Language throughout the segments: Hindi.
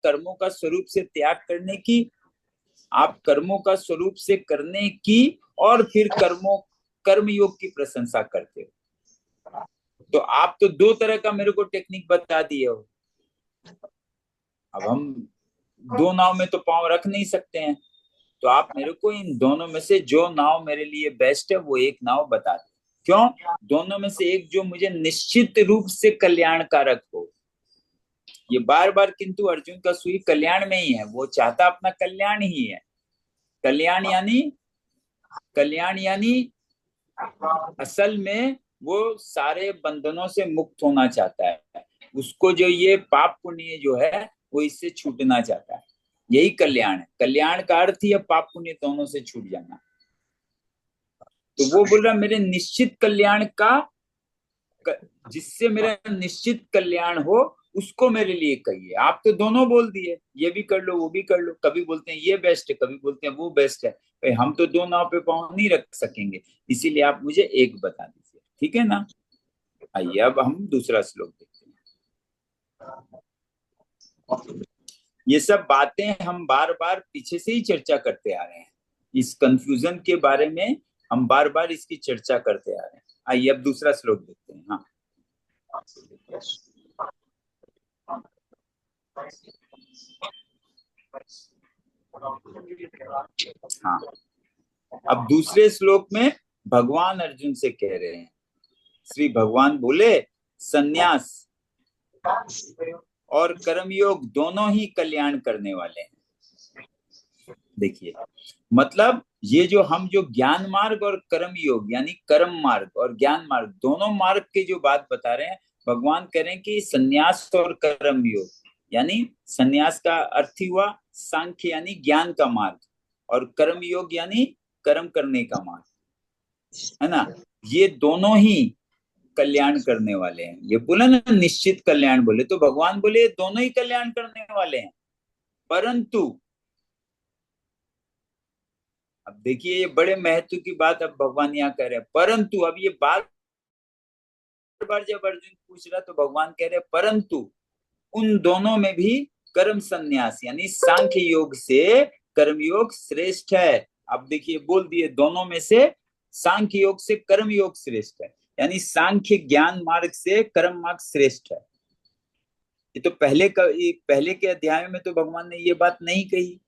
कर्मों का स्वरूप से त्याग करने की, आप कर्मों का स्वरूप से करने की, और फिर कर्म योग की प्रशंसा करते हो। तो आप तो दो तरह का मेरे को टेक्निक बता दिए हो। अब हम दो नाव में तो पांव रख नहीं सकते हैं, तो आप मेरे को इन दोनों में से जो नाव मेरे लिए बेस्ट है वो एक नाव बता दें। क्यों? दोनों में से एक जो मुझे निश्चित रूप से कल्याणकारक हो। ये बार बार किंतु अर्जुन का सुई कल्याण में ही है, वो चाहता अपना कल्याण ही है। कल्याण यानी असल में वो सारे बंधनों से मुक्त होना चाहता है। उसको जो ये पाप पुण्य जो है वो इससे छूटना चाहता है। यही कल्याण है। कल्याण का अर्थ ही है पाप पुण्य दोनों से छूट जाना। तो वो बोल रहा मेरे निश्चित कल्याण का, जिससे मेरा निश्चित कल्याण हो उसको मेरे लिए कहिए। आप तो दोनों बोल दिए, ये भी कर लो वो भी कर लो। कभी बोलते हैं ये बेस्ट है, कभी बोलते हैं वो बेस्ट है। भाई हम तो दो नाव पे पाँव नहीं रख सकेंगे, इसीलिए आप मुझे एक बता दीजिए, ठीक है ना। आइए अब हम दूसरा श्लोक देखते हैं। ये सब बातें हम बार बार पीछे से ही चर्चा करते आ रहे हैं। इस कंफ्यूजन के बारे में हम बार बार इसकी चर्चा करते आ रहे हैं। आइए अब दूसरा श्लोक देखते हैं। हाँ, हाँ, अब दूसरे श्लोक में भगवान अर्जुन से कह रहे हैं, श्री भगवान बोले सन्यास और कर्मयोग दोनों ही कल्याण करने वाले हैं। देखिए, मतलब ये जो ज्ञान मार्ग और कर्म योग यानी कर्म मार्ग और ज्ञान मार्ग दोनों मार्ग की जो बात बता रहे हैं, भगवान कह रहे हैं कि सन्यास और कर्म योग यानी सन्यास का अर्थ ही हुआ सांख्य यानी ज्ञान का मार्ग, और कर्म योग यानी कर्म करने का मार्ग, है ना। ये दोनों ही कल्याण करने वाले हैं। ये बोला ना निश्चित कल्याण, बोले तो भगवान बोले दोनों ही कल्याण करने वाले हैं। परंतु अब देखिए, ये बड़े महत्व की बात अब भगवान यहाँ कह रहे हैं। परंतु अब ये बार बार जब अर्जुन पूछ रहा तो भगवान कह रहे हैं परंतु उन दोनों में भी कर्म संन्यास यानी सांख्य योग से कर्म योग श्रेष्ठ है। अब देखिए बोल दिए दोनों में से सांख्य योग से कर्म योग श्रेष्ठ है, यानी सांख्य ज्ञान मार्ग से कर्म मार्ग श्रेष्ठ है। ये तो पहले के अध्याय में तो भगवान ने ये बात नहीं कही।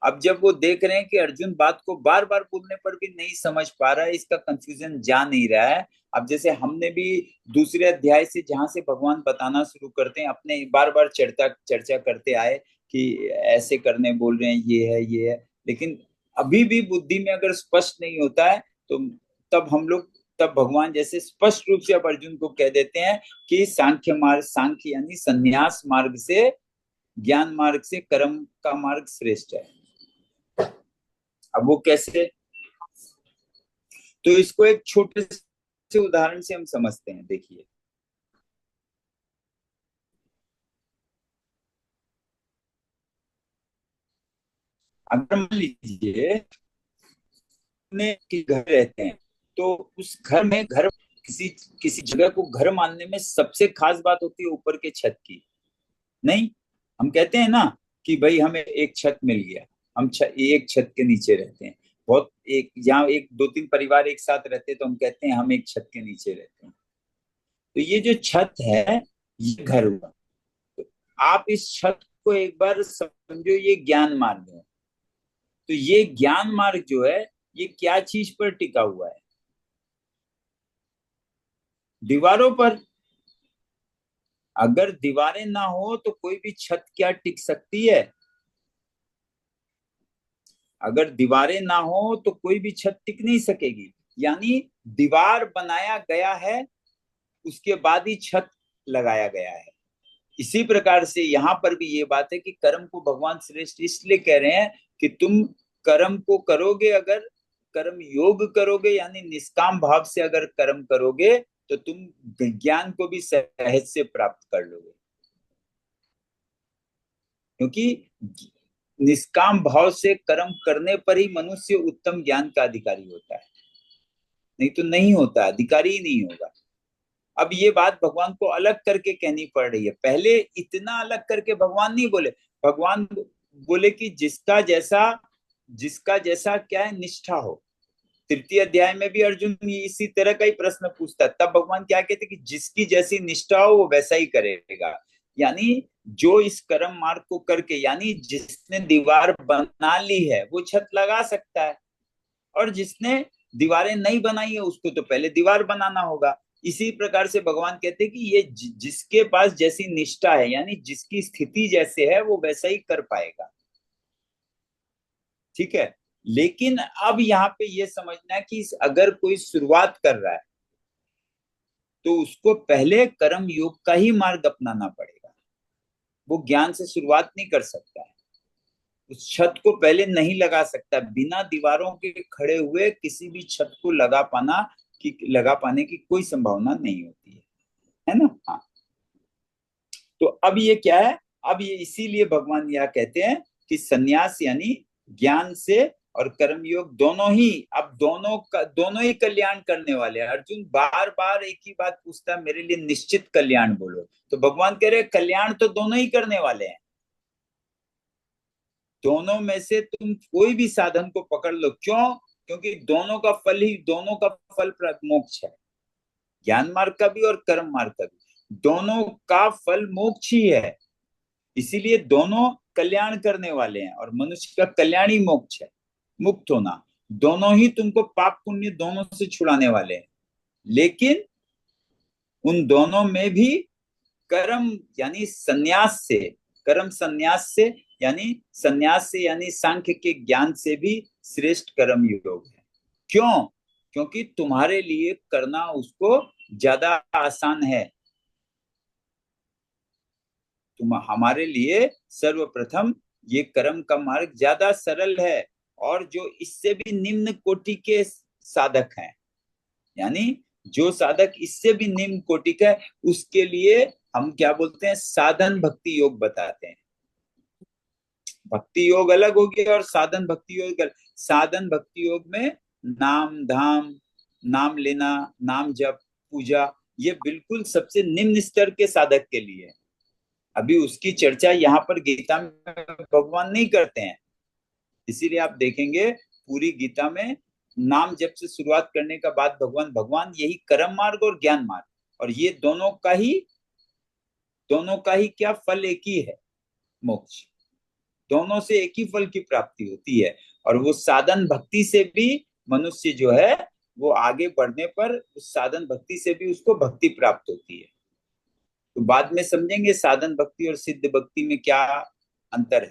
अब जब वो देख रहे हैं कि अर्जुन बात को बार बार बोलने पर भी नहीं समझ पा रहा है, इसका कंफ्यूजन जा नहीं रहा है। अब जैसे हमने भी दूसरे अध्याय से जहां से भगवान बताना शुरू करते हैं, अपने बार बार चर्चा करते आए कि ऐसे करने बोल रहे हैं, ये है, लेकिन अभी भी बुद्धि में अगर स्पष्ट नहीं होता है तो तब भगवान जैसे स्पष्ट रूप से अब अर्जुन को कह देते हैं कि सांख्य यानी संन्यास मार्ग से ज्ञान मार्ग से कर्म का मार्ग श्रेष्ठ है। अब वो कैसे, तो इसको एक छोटे से उदाहरण से हम समझते हैं। देखिए, अगर मान लीजिए अपने के घर रहते हैं, तो उस घर में घर किसी किसी जगह को घर मानने में सबसे खास बात होती है ऊपर के छत की। नहीं, हम कहते हैं ना कि भाई हमें एक छत मिल गया, हम एक छत के नीचे रहते हैं। बहुत एक जहाँ एक दो तीन परिवार एक साथ रहते हैं तो हम कहते हैं हम एक छत के नीचे रहते हैं। तो ये जो छत है ये घर हुआ। तो आप इस छत को एक बार समझो, ये ज्ञान मार्ग है। तो ये ज्ञान मार्ग जो है ये क्या चीज पर टिका हुआ है? दीवारों पर। अगर दीवारें ना हो तो कोई भी छत क्या टिक सकती है? अगर दीवारें ना हो तो कोई भी छत टिक नहीं सकेगी। यानी दीवार बनाया गया है, उसके बाद ही छत लगाया गया है। इसी प्रकार से यहाँ पर भी ये बात है कि कर्म को भगवान श्रेष्ठ इसलिए कह रहे हैं कि तुम कर्म को करोगे, अगर कर्म योग करोगे यानी निष्काम भाव से अगर कर्म करोगे तो तुम ज्ञान को भी सहज से प्राप्त कर लोगे। क्योंकि निष्काम भाव से कर्म करने पर ही मनुष्य उत्तम ज्ञान का अधिकारी होता है, नहीं तो नहीं होता, अधिकारी ही नहीं होगा। अब ये बात भगवान को अलग करके कहनी पड़ रही है। पहले इतना अलग करके भगवान नहीं बोले, भगवान बोले कि जिसका जैसा क्या है निष्ठा हो। तृतीय अध्याय में भी अर्जुन इसी तरह का ही प्रश्न पूछता, तब भगवान क्या कहते कि जिसकी जैसी निष्ठा हो वो वैसा ही करेगा। यानी जो इस कर्म मार्ग को करके, यानी जिसने दीवार बना ली है वो छत लगा सकता है, और जिसने दीवारें नहीं बनाई है उसको तो पहले दीवार बनाना होगा। इसी प्रकार से भगवान कहते हैं कि ये जिसके पास जैसी निष्ठा है, यानी जिसकी स्थिति जैसे है वो वैसा ही कर पाएगा। ठीक है। लेकिन अब यहाँ पे ये समझना है कि अगर कोई शुरुआत कर रहा है तो उसको पहले कर्म योग का ही मार्ग अपनाना पड़ेगा। वो ज्ञान से शुरुआत नहीं कर सकता है, उस छत को पहले नहीं लगा सकता। बिना दीवारों के खड़े हुए किसी भी छत को लगा पाने की कोई संभावना नहीं होती है ना। हाँ। तो अब ये क्या है, अब ये इसीलिए भगवान यह कहते हैं कि सन्यास यानी ज्ञान से और कर्मयोग दोनों ही, अब दोनों ही कल्याण करने वाले हैं। अर्जुन बार बार एक ही बात पूछता है, मेरे लिए निश्चित कल्याण बोलो। तो भगवान कह रहे कल्याण तो दोनों ही करने वाले हैं। दोनों में से तुम कोई भी साधन को पकड़ लो। क्यों? क्योंकि दोनों का फल मोक्ष है। ज्ञान मार्ग का भी और कर्म मार्ग का भी, दोनों का फल मोक्ष ही है। इसीलिए दोनों कल्याण करने वाले हैं, और मनुष्य का कल्याण ही मोक्ष है, मुक्त होना। दोनों ही तुमको पाप पुण्य दोनों से छुड़ाने वाले हैं। लेकिन उन दोनों में भी कर्म यानी संन्यास से, कर्म संन्यास से यानी सांख्य के ज्ञान से भी श्रेष्ठ कर्म योग है। क्यों? क्योंकि तुम्हारे लिए करना उसको ज्यादा आसान है। तुम हमारे लिए सर्वप्रथम ये कर्म का मार्ग ज्यादा सरल है, और जो इससे भी निम्न कोटि के साधक हैं, यानी जो साधक इससे भी निम्न कोटि का है, उसके लिए हम क्या बोलते हैं, साधन भक्ति योग बताते हैं। भक्ति योग अलग हो गया और साधन भक्ति योग अलग। साधन भक्ति योग में नाम धाम, नाम लेना, नाम जप, पूजा, ये बिल्कुल सबसे निम्न स्तर के साधक के लिए। अभी उसकी चर्चा यहाँ पर गीता में भगवान नहीं करते हैं। इसीलिए आप देखेंगे पूरी गीता में नाम जप से शुरुआत करने का बाद भगवान यही कर्म मार्ग और ज्ञान मार्ग, और ये दोनों का ही क्या फल एक ही है, मोक्ष। दोनों से एक ही फल की प्राप्ति होती है। और वो साधन भक्ति से भी मनुष्य जो है वो आगे बढ़ने पर उस साधन भक्ति से भी उसको भक्ति प्राप्त होती है। तो बाद में समझेंगे साधन भक्ति और सिद्ध भक्ति में क्या अंतर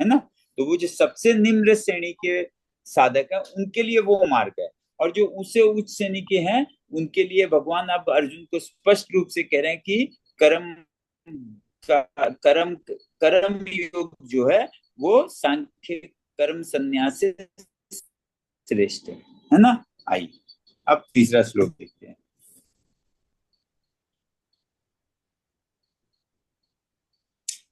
है ना। तो वो जो सबसे निम्न श्रेणी के साधक है उनके लिए वो मार्ग है, और जो उससे उच्च श्रेणी के हैं उनके लिए भगवान अब अर्जुन को स्पष्ट रूप से कह रहे हैं कि कर्म कर्म कर्म योग जो है वो सांख्य कर्म संन्यास से श्रेष्ठ है ना। आइए अब तीसरा श्लोक देखते हैं।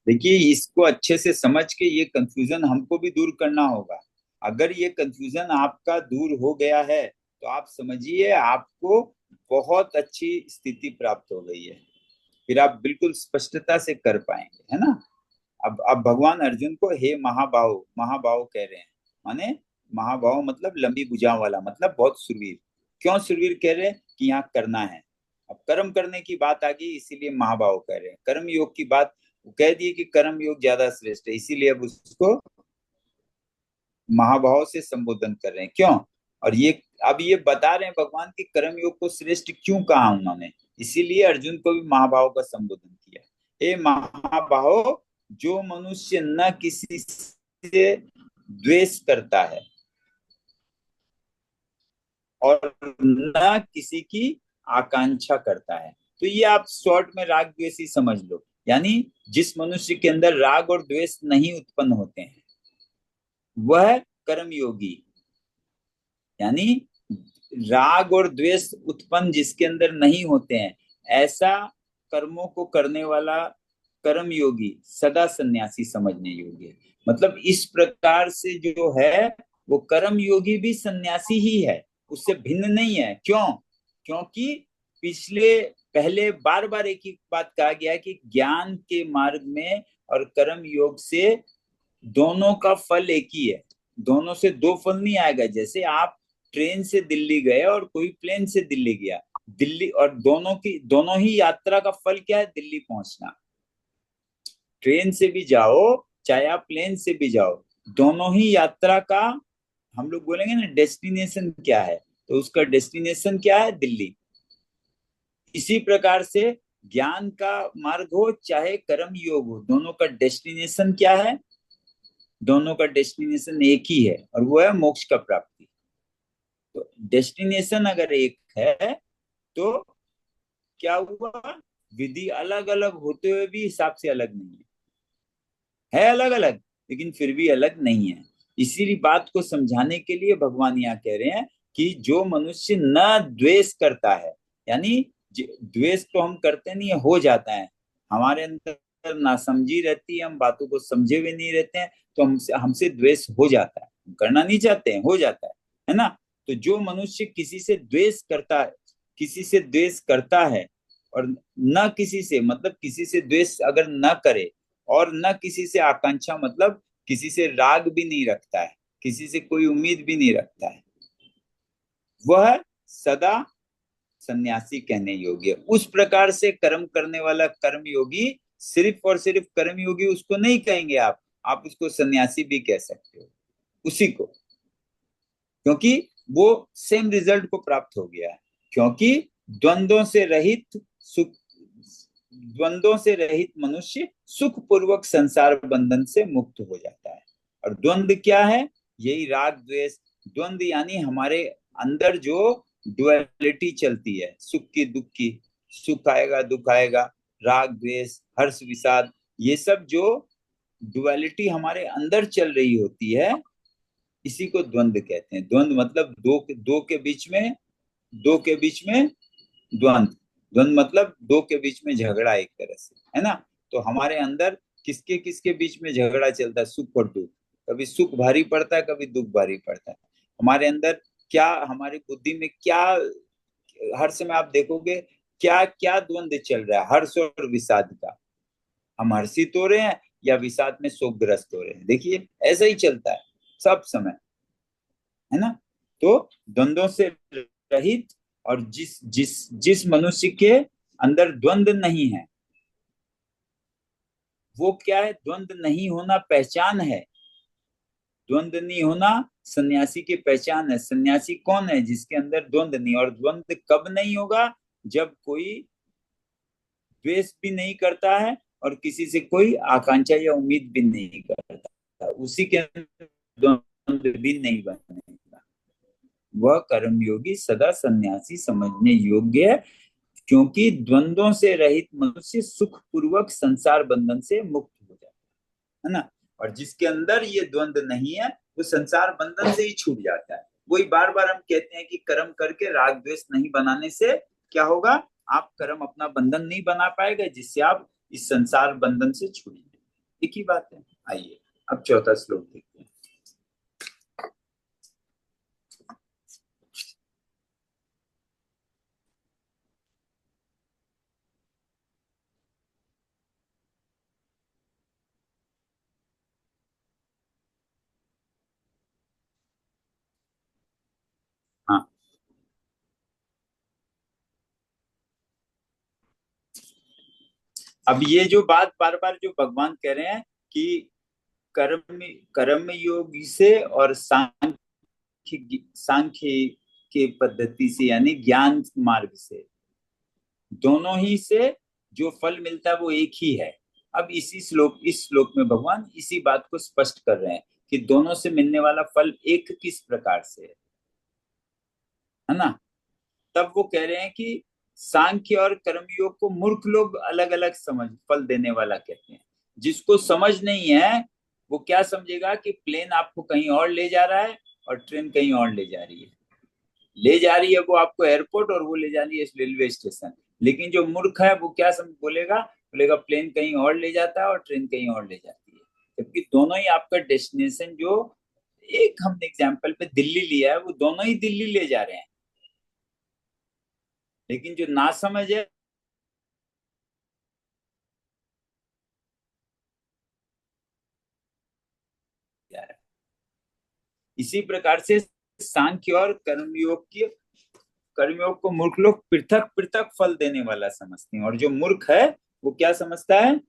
देखिए इसको अच्छे से समझ के ये कंफ्यूजन हमको भी दूर करना होगा। अगर ये कंफ्यूजन आपका दूर हो गया है तो आप समझिए आपको बहुत अच्छी स्थिति प्राप्त हो गई है, फिर आप बिल्कुल स्पष्टता से कर पाएंगे, है ना। अब भगवान अर्जुन को हे महाबाहो, महाबाहो कह रहे हैं, माने महाबाहो मतलब लंबी भुजाओं वाला, मतलब बहुत सुरवीर। क्यों सुरवीर कह रहे हैं? कि यहाँ करना है। अब कर्म करने की बात आ गई इसीलिए महाबाहो कह रहे हैं। कर्म योग की बात कह दिए कि कर्म योग ज्यादा श्रेष्ठ है, इसीलिए अब उसको महाभाव से संबोधन कर रहे हैं। क्यों? और ये अब ये बता रहे हैं भगवान की कर्म योग को श्रेष्ठ क्यों कहा उन्होंने, इसीलिए अर्जुन को भी महाभाव का संबोधन किया। हे महाभाव, जो मनुष्य न किसी से द्वेष करता है और न किसी की आकांक्षा करता है। तो ये आप शॉर्ट में राग द्वेष ही समझ लो, यानी जिस मनुष्य के अंदर राग और द्वेष नहीं उत्पन्न होते हैं वह कर्मयोगी, यानी राग और द्वेष उत्पन्न जिसके अंदर नहीं होते हैं ऐसा कर्मों को करने वाला कर्मयोगी सदा सन्यासी समझने योग्य है। मतलब इस प्रकार से जो है वो कर्मयोगी भी सन्यासी ही है, उससे भिन्न नहीं है। क्यों? क्योंकि पहले बार बार एक ही बात कहा गया है कि ज्ञान के मार्ग में और कर्म योग से दोनों का फल एक ही है, दोनों से दो फल नहीं आएगा। जैसे आप ट्रेन से दिल्ली गए और कोई प्लेन से दिल्ली गया, दिल्ली और दोनों ही यात्रा का फल क्या है? दिल्ली पहुंचना। ट्रेन से भी जाओ चाहे आप प्लेन से भी जाओ, दोनों ही यात्रा का हम लोग बोलेंगे ना डेस्टिनेशन क्या है, तो उसका डेस्टिनेशन क्या है? दिल्ली। इसी प्रकार से ज्ञान का मार्ग हो चाहे कर्म योग हो, दोनों का डेस्टिनेशन क्या है? दोनों का डेस्टिनेशन एक ही है, और वो है मोक्ष का प्राप्ति। तो डेस्टिनेशन अगर एक है तो क्या हुआ? विधि अलग अलग होते हुए भी हिसाब से अलग नहीं है अलग अलग, लेकिन फिर भी अलग नहीं है। इसीलिए बात को समझाने के लिए भगवान यहाँ कह रहे हैं कि जो मनुष्य न द्वेष करता है, यानी द्वेष तो हम करते नहीं है, हो जाता है हमारे अंदर, नासमझी रहती है, हम बातों को समझे हुए नहीं रहते हैं, तो हमसे हमसे द्वेष हो जाता है, हम करना नहीं चाहते हैं, हो जाता है ना। तो जो मनुष्य किसी से द्वेष करता है, किसी से द्वेष करता है और न किसी से, मतलब किसी से द्वेष अगर न करे और न किसी से आकांक्षा, मतलब किसी से राग भी नहीं रखता है, किसी से कोई उम्मीद भी नहीं रखता है, वह सदा सन्यासी कहने योग्य है। उस प्रकार से कर्म करने वाला कर्म योगी, सिर्फ और सिर्फ कर्म योगी उसको नहीं कहेंगे आप उसको सन्यासी भी कह सकते हो उसी को, क्योंकि वो सेम रिजल्ट को प्राप्त हो गया है। क्योंकि द्वंद्वों से रहित सुख, द्वंद्वों से रहित मनुष्य सुख पूर्वक संसार बंधन से मुक्त हो जाता है। और द्वंद्व क्या है? यही राग द्वेष। द्वंद्व यानी हमारे अंदर जो डुअलिटी चलती है, सुख की दुख की, सुख आएगा दुख आएगा, राग द्वेष हर्ष विषाद, ये सब जो डुअलिटी हमारे अंदर चल रही होती है, इसी को द्वंद्व कहते हैं। द्वंद्व मतलब दो के बीच में, दो के बीच में द्वंद्व। द्वंद्व मतलब दो के बीच में झगड़ा, एक तरह से, है ना। तो हमारे अंदर किसके किसके बीच में झगड़ा चलता है? सुख और दुख। कभी सुख भारी पड़ता है, कभी दुख भारी पड़ता है। हमारे अंदर क्या, हमारी बुद्धि में क्या, हर समय आप देखोगे क्या क्या द्वंद्व चल रहा है, हर्ष और विषाद का। हम हर्षित हो रहे हैं या विषाद में शोकग्रस्त हो रहे हैं, देखिए ऐसा ही चलता है सब समय, है ना। तो द्वंद्वों से रहित, और जिस जिस जिस मनुष्य के अंदर द्वंद्व नहीं है, वो क्या है? द्वंद्व नहीं होना पहचान है। द्वंद्व नहीं होना सन्यासी की पहचान है। सन्यासी कौन है? जिसके अंदर द्वंद्व नहीं। और द्वंद्व कब नहीं होगा? जब कोई द्वेष भी नहीं करता है और किसी से कोई आकांक्षा या उम्मीद भी नहीं करता, उसी के अंदर द्वंद्व भी नहीं बनेगा। वह कर्मयोगी सदा सन्यासी समझने योग्य है, क्योंकि द्वंद्वों से रहित मनुष्य सुख पूर्वक संसार बंधन से मुक्त हो जाता है ना। और जिसके अंदर ये द्वंद्व नहीं है, वो संसार बंधन से ही छूट जाता है। वही बार बार हम कहते हैं कि कर्म करके राग द्वेष नहीं बनाने से क्या होगा? आप कर्म अपना बंधन नहीं बना पाएगा, जिससे आप इस संसार बंधन से छूट जाए। एक ही बात है। आइए अब चौथा श्लोक देखते हैं। हाँ, अब ये जो बात बार बार जो भगवान कह रहे हैं कि कर्म कर्म योग से और सांख्य के पद्धति से, यानी ज्ञान मार्ग से, दोनों ही से जो फल मिलता है वो एक ही है। अब इस श्लोक में भगवान इसी बात को स्पष्ट कर रहे हैं कि दोनों से मिलने वाला फल एक किस प्रकार से है ना। तब वो कह रहे हैं कि सांख्य और कर्मयोग को मूर्ख लोग अलग अलग समझ फल देने वाला कहते हैं। जिसको समझ नहीं है वो क्या समझेगा कि प्लेन आपको कहीं और ले जा रहा है और ट्रेन कहीं और ले जा रही है। ले जा रही है वो आपको एयरपोर्ट और वो ले जा रही है रेलवे स्टेशन। लेकिन जो मूर्ख है वो क्या बोलेगा? बोलेगा प्लेन कहीं और ले जाता है और ट्रेन कहीं और ले जाती है। जबकि दोनों ही आपका डेस्टिनेशन, जो एक हमने एग्जाम्पल पे दिल्ली लिया है, वो दोनों ही दिल्ली ले जा रहे हैं। लेकिन जो ना समझ है, इसी प्रकार से सांख्य और कर्मयोग को मूर्ख लोग पृथक पृथक फल देने वाला समझते हैं। और जो मूर्ख है वो क्या समझता है,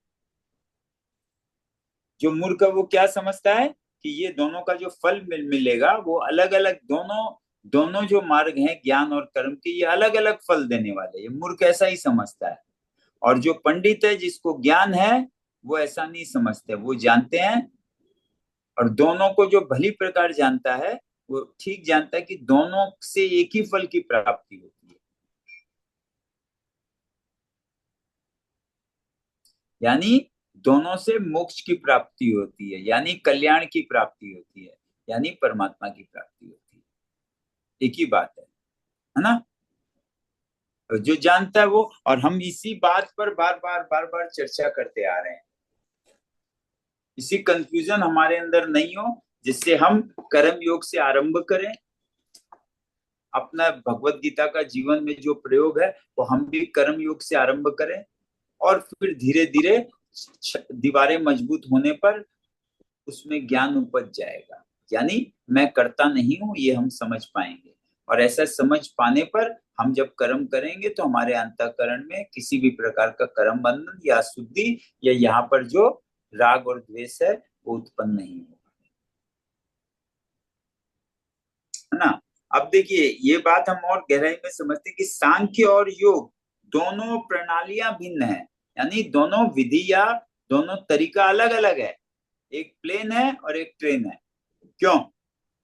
जो मूर्ख है वो क्या समझता है कि ये दोनों का जो फल मिलेगा वो अलग अलग, दोनों दोनों जो मार्ग हैं ज्ञान और कर्म के, ये अलग अलग फल देने वाले, ये मूर्ख ऐसा ही समझता है। और जो पंडित है जिसको ज्ञान है वो ऐसा नहीं समझते, वो जानते हैं और दोनों को जो भली प्रकार जानता है वो ठीक जानता है कि दोनों से एक ही फल की प्राप्ति होती है, यानी दोनों से मोक्ष की प्राप्ति होती है, यानी कल्याण की प्राप्ति होती है, यानी परमात्मा की प्राप्ति होती है। एक ही बात है ना। तो जो जानता है वो, और हम इसी बात पर बार बार चर्चा करते आ रहे हैं, इसी कंफ्यूजन हमारे अंदर नहीं हो, जिससे हम कर्म योग से आरंभ करें, अपना भगवत गीता का जीवन में जो प्रयोग है वो हम भी कर्म योग से आरंभ करें, और फिर धीरे धीरे दीवारें मजबूत होने पर उसमें ज्ञान उपज जाएगा, यानी मैं करता नहीं हूं ये हम समझ पाएंगे। और ऐसा समझ पाने पर हम जब कर्म करेंगे तो हमारे अंतःकरण में किसी भी प्रकार का कर्म बंधन या शुद्धि या यहाँ पर जो राग और द्वेष है वो उत्पन्न नहीं होगा, है ना। अब देखिए ये बात हम और गहराई में समझते हैं कि सांख्य और योग दोनों प्रणालियां भिन्न है, यानी दोनों विधि या दोनों तरीका अलग अलग है। एक प्लेन है और एक ट्रेन है, क्यों,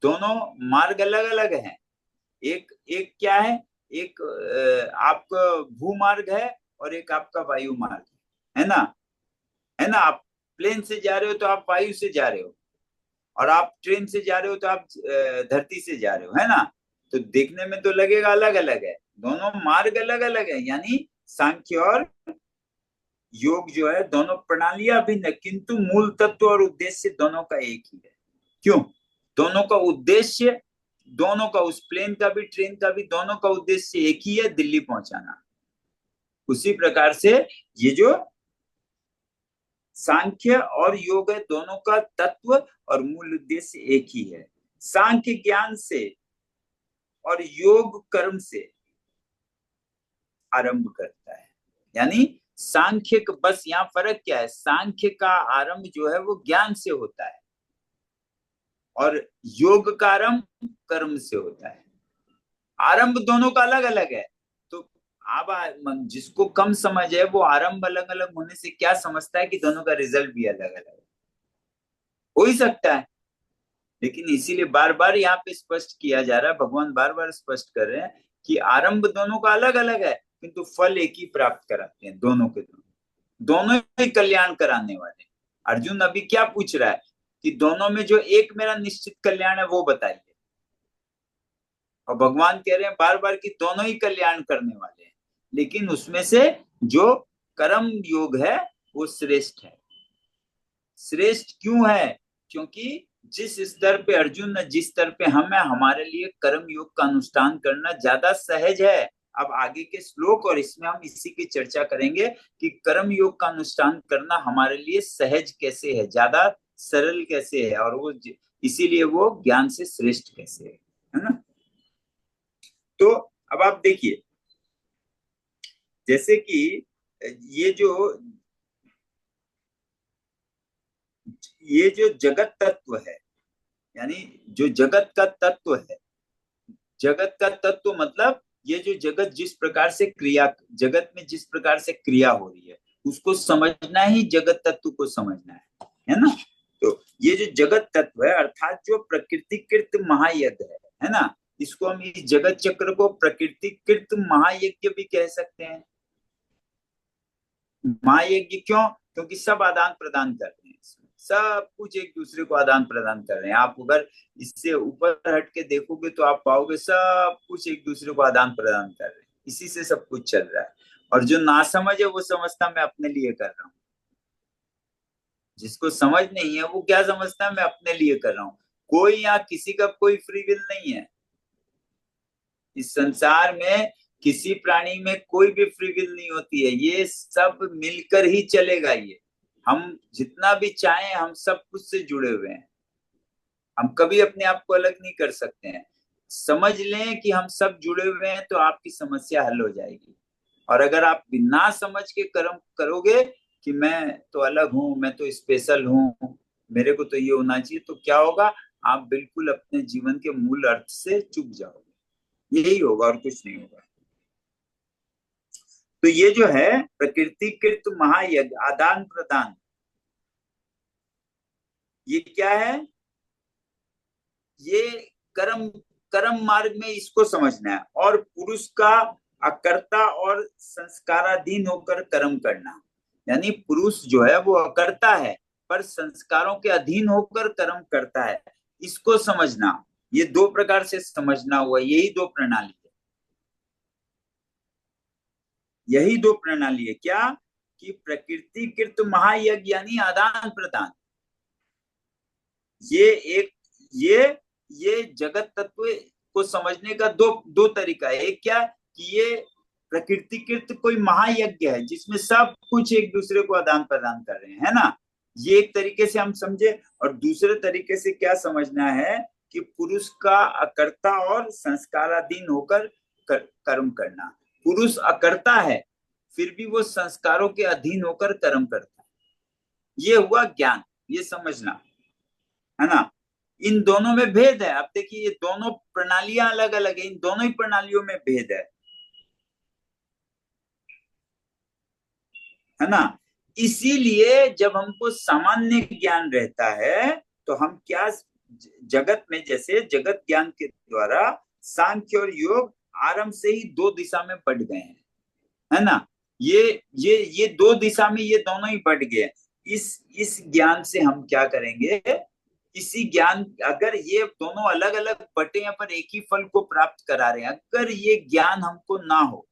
दोनों मार्ग अलग अलग हैं। एक एक क्या है, एक आपका भूमार्ग है और एक आपका वायु मार्ग है ना, है ना। आप प्लेन से जा रहे हो तो आप वायु से जा रहे हो, और आप ट्रेन से जा रहे हो तो आप धरती से जा रहे हो, है ना। तो देखने में तो लगेगा अलग अलग है, दोनों मार्ग अलग अलग है, यानी सांख्य और योग जो है दोनों प्रणालियां भिन्न है, किंतु मूल तत्व और उद्देश्य दोनों का एक ही है। क्यों, दोनों का उद्देश्य, दोनों का, उस प्लेन का भी ट्रेन का भी, दोनों का उद्देश्य एक ही है, दिल्ली पहुंचाना। उसी प्रकार से ये जो सांख्य और योग है दोनों का तत्व और मूल उद्देश्य एक ही है। सांख्य ज्ञान से और योग कर्म से आरंभ करता है, यानी सांख्य का, बस यहाँ फर्क क्या है, सांख्य का आरंभ जो है वो ज्ञान से होता है और योग का आरंभ कर्म से होता है। आरंभ दोनों का अलग अलग है। तो अब जिसको कम समझ है वो आरंभ अलग अलग होने से क्या समझता है कि दोनों का रिजल्ट भी अलग अलग है, हो ही सकता है। लेकिन इसीलिए बार बार यहाँ पे स्पष्ट किया जा रहा है, भगवान बार बार स्पष्ट कर रहे हैं कि आरंभ दोनों का अलग अलग है, किंतु फल एक ही प्राप्त कराते हैं, दोनों के दोनों, दोनों ही कल्याण कराने वाले। अर्जुन अभी क्या पूछ रहा है कि दोनों में जो एक मेरा निश्चित कल्याण है वो बताइए, और भगवान कह रहे हैं बार बार कि दोनों ही कल्याण करने वाले हैं, लेकिन उसमें से जो कर्म योग है वो श्रेष्ठ है। श्रेष्ठ क्यों है, क्योंकि जिस स्तर पे अर्जुन, जिस स्तर पे हम है, हमारे लिए कर्म योग का अनुष्ठान करना ज्यादा सहज है। अब आगे के श्लोक और इसमें हम इसी की चर्चा करेंगे कि कर्म योग का अनुष्ठान करना हमारे लिए सहज कैसे है, ज्यादा सरल कैसे है, और वो इसीलिए वो ज्ञान से श्रेष्ठ कैसे है ना। तो अब आप देखिए, जैसे कि ये जो ये जो जगत तत्व है, यानी जो जगत का तत्व है, जगत का तत्व मतलब ये जो जगत जिस प्रकार से क्रिया, जगत में जिस प्रकार से क्रिया हो रही है उसको समझना ही जगत तत्व को समझना है ना। तो ये जो जगत तत्व है अर्थात जो प्रकृतिकृत महायज्ञ है ना, इसको हम इस जगत चक्र को प्रकृतिकृत महायज्ञ भी कह सकते हैं। महायज्ञ क्यों, क्योंकि सब आदान प्रदान कर रहे हैं इसमें, सब कुछ एक दूसरे को आदान प्रदान कर रहे हैं। आप अगर इससे ऊपर हट के देखोगे तो आप पाओगे सब कुछ एक दूसरे को आदान प्रदान कर रहे हैं, इसी से सब कुछ चल रहा है। और जो ना समझ है वो समझता मैं अपने लिए कर रहा हूँ, जिसको समझ नहीं है वो क्या समझता है मैं अपने लिए कर रहा हूँ। कोई यहाँ किसी का कोई फ्री विल नहीं है, इस संसार में किसी प्राणी में कोई भी फ्री विल नहीं होती है, ये सब मिलकर ही चलेगा। ये हम जितना भी चाहें हम सब कुछ से जुड़े हुए हैं, हम कभी अपने आप को अलग नहीं कर सकते हैं। समझ लें कि हम सब जुड़े हुए हैं तो आपकी समस्या हल हो जाएगी। और अगर आप बिना समझ के कर्म करोगे कि मैं तो अलग हूं, मैं तो स्पेशल हूं, मेरे को तो ये होना चाहिए, तो क्या होगा? आप बिल्कुल अपने जीवन के मूल अर्थ से चूक जाओगे। यही होगा और कुछ नहीं होगा। तो ये जो है प्रकृतिकृत महायज्ञ आदान प्रदान, ये क्या है? ये कर्म, कर्म मार्ग में इसको समझना है। और पुरुष का अकर्ता और संस्काराधीन होकर कर्म करना, यानी पुरुष जो है वो अकर्ता है पर संस्कारों के अधीन होकर कर्म करता है, इसको समझना। ये दो प्रकार से समझना हुआ, यही दो प्रणाली है। यही दो प्रणाली है क्या? कि प्रकृतिकृत महायज्ञ यानी आदान प्रदान, ये एक, ये ये जगत तत्व को समझने का दो दो तरीका है। एक क्या कि ये प्रकृतिकृत कोई महायज्ञ है जिसमें सब कुछ एक दूसरे को आदान प्रदान कर रहे हैं, है ना? ये एक तरीके से हम समझे। और दूसरे तरीके से क्या समझना है कि पुरुष का अकर्ता और संस्काराधीन होकर कर्म करना। पुरुष अकर्ता है फिर भी वो संस्कारों के अधीन होकर कर्म करता है। ये हुआ ज्ञान, ये समझना, है ना? इन दोनों में भेद है। आप देखिए ये दोनों प्रणालियां अलग अलग है, इन दोनों ही प्रणालियों में भेद है ना? इसीलिए जब हमको सामान्य ज्ञान रहता है तो हम क्या, जगत में जैसे जगत ज्ञान के द्वारा सांख्य और योग आरंभ से ही दो दिशा में बढ़ गए हैं, है ना? ये ये दो दिशा में ये दोनों ही बढ़ गए। इस ज्ञान से हम क्या करेंगे? इसी ज्ञान, अगर ये दोनों अलग अलग बटे हैं पर एक ही फल को प्राप्त करा रहे हैं, अगर ये ज्ञान हमको ना हो,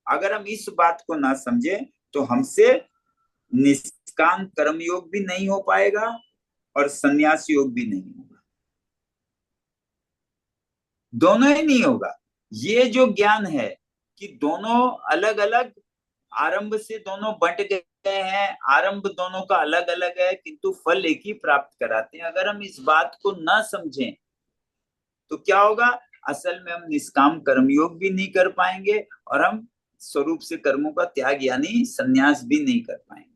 अगर हम इस बात को ना समझे, तो हमसे निष्काम कर्म योग भी नहीं हो पाएगा और संन्यास योग भी नहीं होगा। दोनों ही नहीं होगा। ये जो ज्ञान है कि दोनों अलग अलग, आरंभ से दोनों बंट गए हैं, आरंभ दोनों का अलग अलग है किंतु फल एक ही प्राप्त कराते हैं, अगर हम इस बात को ना समझें तो क्या होगा? असल में हम निष्काम कर्मयोग भी नहीं कर पाएंगे और हम स्वरूप से कर्मों का त्याग यानी संन्यास भी नहीं कर पाएंगे।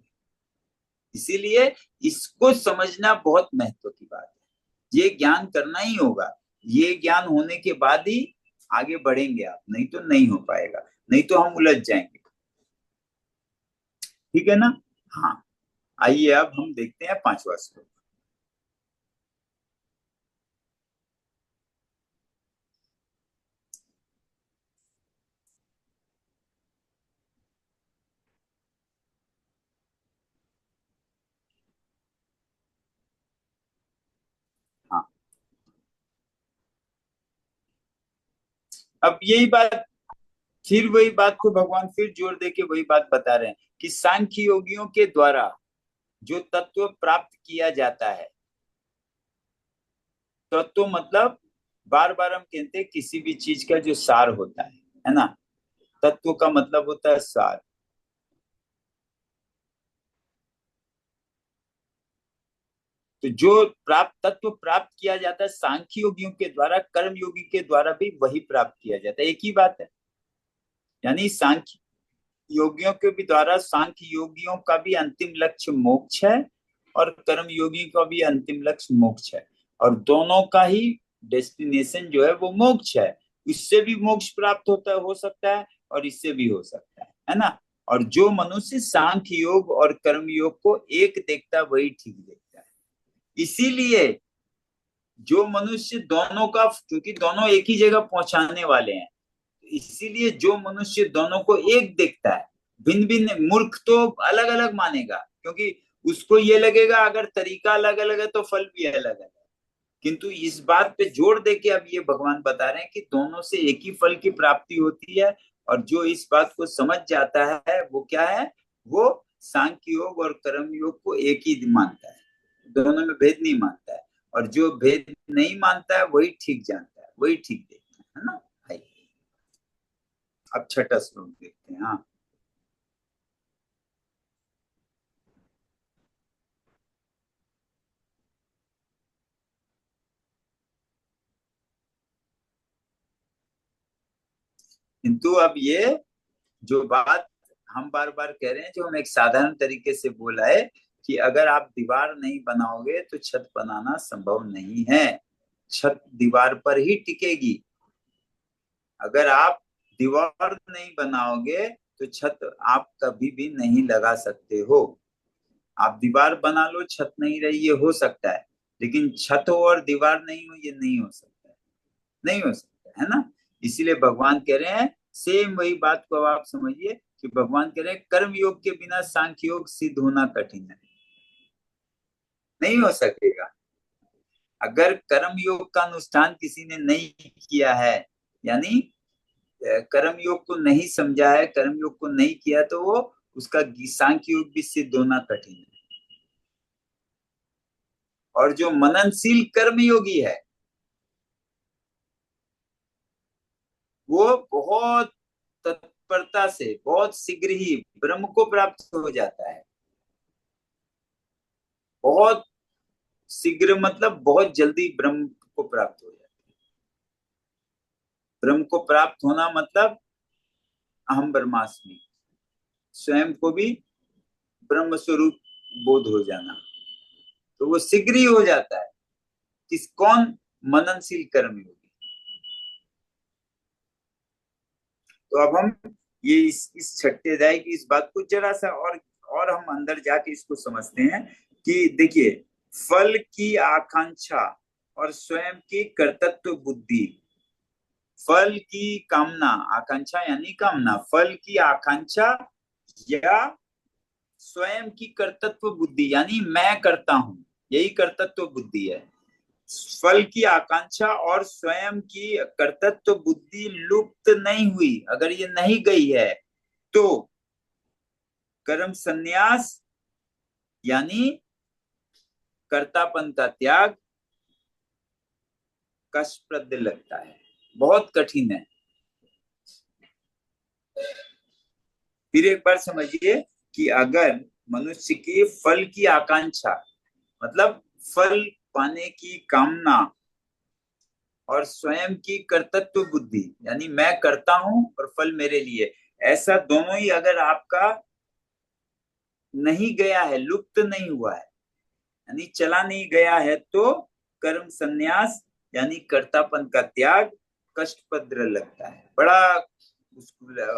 इसीलिए इसको समझना बहुत महत्व की बात है। ये ज्ञान करना ही होगा। ये ज्ञान होने के बाद ही आगे बढ़ेंगे आप, नहीं तो नहीं हो पाएगा, नहीं तो हम उलझ जाएंगे। ठीक है ना? हाँ, आइए अब हम देखते हैं पांचवा श्लोक। हाँ, अब यही बात, फिर वही बात को भगवान फिर जोर दे के वही बात बता रहे हैं कि सांख्य योगियों के द्वारा जो तत्व प्राप्त किया जाता है, तत्व मतलब बार बार हम कहते हैं किसी भी चीज का जो सार होता है ना? तत्व का मतलब होता है सार। तो जो प्राप्त तत्व प्राप्त किया जाता है सांख्य योगियों के द्वारा, कर्म योगी के द्वारा भी वही प्राप्त किया जाता है, एक ही बात है। यानी सांख्य योगियों के भी द्वारा, सांख्य योगियों का भी अंतिम लक्ष्य मोक्ष है और कर्म योगी का भी अंतिम लक्ष्य मोक्ष है, और दोनों का ही डेस्टिनेशन जो है वो मोक्ष है। इससे भी मोक्ष प्राप्त होता है, हो सकता है, और इससे भी हो सकता है ना? और जो मनुष्य सांख्य योग और कर्म योग को एक देखता है वही ठीक देखता है। इसीलिए जो मनुष्य दोनों का, क्योंकि दोनों एक ही जगह पहुंचाने वाले हैं, इसीलिए जो मनुष्य दोनों को एक देखता है, भिन्न भिन्न, मूर्ख तो अलग अलग मानेगा, क्योंकि उसको ये लगेगा अगर तरीका अलग अलग है तो फल भी अलग अलग है। किंतु इस बात पे जोर दे के अब ये भगवान बता रहे हैं कि दोनों से एक ही फल की प्राप्ति होती है। और जो इस बात को समझ जाता है वो क्या है? वो सांख्य योग और कर्म योग को एक ही मानता है, दोनों में भेद नहीं मानता है। और जो भेद नहीं मानता है वही ठीक जानता है, वही ठीक देखता है ना भाई? अब छठा श्लोक देखते हैं। हाँ, किंतु अब ये जो बात हम बार बार कह रहे हैं, जो हम एक साधारण तरीके से बोला है कि अगर आप दीवार नहीं बनाओगे तो छत बनाना संभव नहीं है। छत दीवार पर ही टिकेगी। अगर आप दीवार नहीं बनाओगे तो छत आप कभी भी नहीं लगा सकते हो। आप दीवार बना लो, छत नहीं रही, ये हो सकता है, लेकिन छत हो और दीवार नहीं हो, ये नहीं हो सकता है। नहीं हो सकता है ना। इसीलिए भगवान कह रहे हैं, सेम वही बात को अब आप समझिए कि भगवान कह रहे हैं कर्म योग के बिना सांख्य योग सिद्ध होना कठिन है। नहीं हो सकेगा। अगर कर्म योग का अनुष्ठान किसी ने नहीं किया है, यानी कर्म योग को नहीं समझा है, कर्म योग को नहीं किया, तो वो उसका सांख्य योग भी सिद्ध होना कठिन है। और जो मननशील कर्म योगी है वो बहुत तत्परता से, बहुत शीघ्र ही ब्रह्म को प्राप्त हो जाता है। बहुत शीघ्र मतलब बहुत जल्दी ब्रह्म को प्राप्त हो जाता है। ब्रह्म को प्राप्त होना मतलब अहम ब्रह्मास्मि, स्वयं को भी ब्रह्म स्वरूप बोध हो जाना, तो वो शीघ्र ही हो जाता है। किस कौन? मननशील कर्म योगी। तो अब हम ये इस छठे अध्याय की इस बात को जरा सा और हम अंदर जाके इसको समझते हैं कि देखिए, फल की आकांक्षा और स्वयं की कर्तृत्व बुद्धि। फल की कामना, आकांक्षा यानी कामना, फल की आकांक्षा या स्वयं की कर्तृत्व बुद्धि यानी मैं करता हूं, यही कर्तृत्व बुद्धि है। फल की आकांक्षा और स्वयं की कर्तृत्व बुद्धि लुप्त नहीं हुई, अगर ये नहीं गई है तो कर्म संन्यास यानी कर्तापन का त्याग कष्टप्रद लगता है, बहुत कठिन है। फिर एक बार समझिए कि अगर मनुष्य की फल की आकांक्षा मतलब फल पाने की कामना और स्वयं की कर्तृत्व बुद्धि यानी मैं करता हूं और फल मेरे लिए, ऐसा दोनों ही अगर आपका नहीं गया है, लुप्त नहीं हुआ है, यानी चला नहीं गया है, तो कर्म संन्यास यानी कर्तापन का त्याग कष्टप्रद लगता है। बड़ा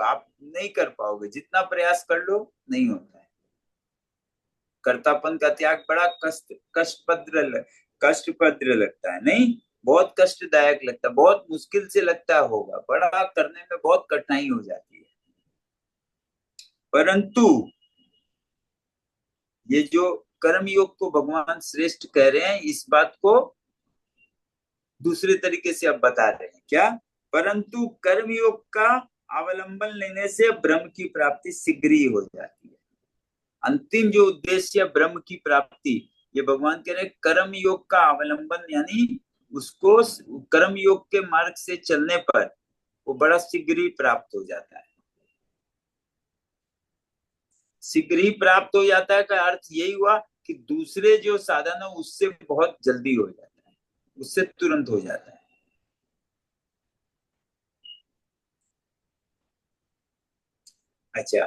आप नहीं कर पाओगे, जितना प्रयास कर लो नहीं होता है। कर्तापन का त्याग बड़ा कष्टप्रद लगता है, नहीं, बहुत कष्टदायक लगता है, बहुत मुश्किल से लगता होगा, बड़ा करने में बहुत कठिनाई हो जाती है। परंतु ये जो कर्म योग को भगवान श्रेष्ठ कह रहे हैं, इस बात को दूसरे तरीके से अब बता रहे हैं क्या? परंतु कर्म योग का अवलंबन लेने से ब्रह्म की प्राप्ति शीघ्र ही हो जाती है। अंतिम जो उद्देश्य है ब्रह्म की प्राप्ति, ये भगवान कह रहे हैं कर्म योग का अवलंबन यानी उसको कर्म योग के मार्ग से चलने पर वो बड़ा शीघ्र ही प्राप्त हो जाता है। शीघ्र ही प्राप्त हो जाता है का अर्थ यही हुआ कि दूसरे जो साधन है उससे बहुत जल्दी हो जाता है, उससे तुरंत हो जाता है। अच्छा,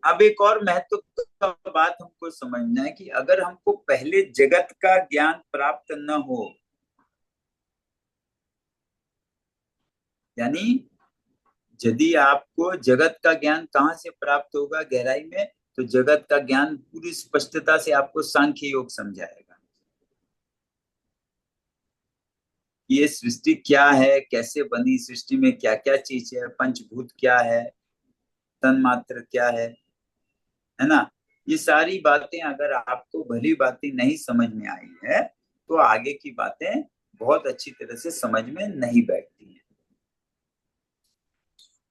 अब एक और महत्व का बात हमको समझना है कि अगर हमको पहले जगत का ज्ञान प्राप्त न हो, यानी यदि आपको जगत का ज्ञान कहाँ से प्राप्त होगा गहराई में, तो जगत का ज्ञान पूरी स्पष्टता से आपको सांख्य योग समझाएगा। ये सृष्टि क्या है, कैसे बनी, सृष्टि में क्या क्या चीज है, पंचभूत क्या है, तन मात्र क्या है ना। ये सारी बातें अगर आपको भली बातें नहीं समझ में आई है तो आगे की बातें बहुत अच्छी तरह से समझ में नहीं बैठती हैं।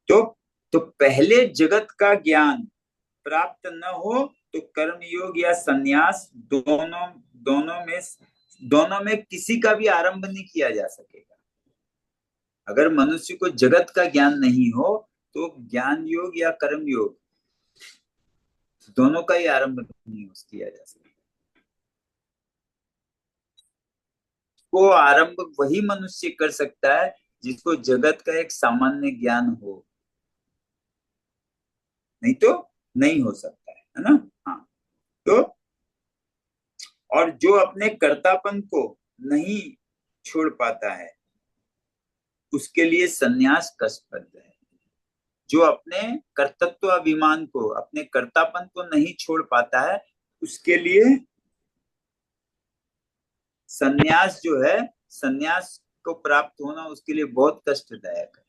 तो तो पहले जगत का ज्ञान प्राप्त न हो तो कर्म योग या संन्यास दोनों में किसी का भी आरंभ नहीं किया जा सकेगा। अगर मनुष्य को जगत का ज्ञान नहीं हो तो ज्ञान योग या कर्म योग दोनों का ही आरंभ नहीं किया जा सकेगा। को आरंभ वही मनुष्य कर सकता है जिसको जगत का एक सामान्य ज्ञान हो, नहीं तो नहीं हो सकता है ना। हाँ, तो और जो अपने कर्तापन को नहीं छोड़ पाता है उसके लिए सन्यास कष्टप्रद है। जो अपने कर्तृत्व अभिमान को, अपने कर्तापन को नहीं छोड़ पाता है उसके लिए सन्यास जो है, सन्यास को प्राप्त होना उसके लिए बहुत कष्टदायक है।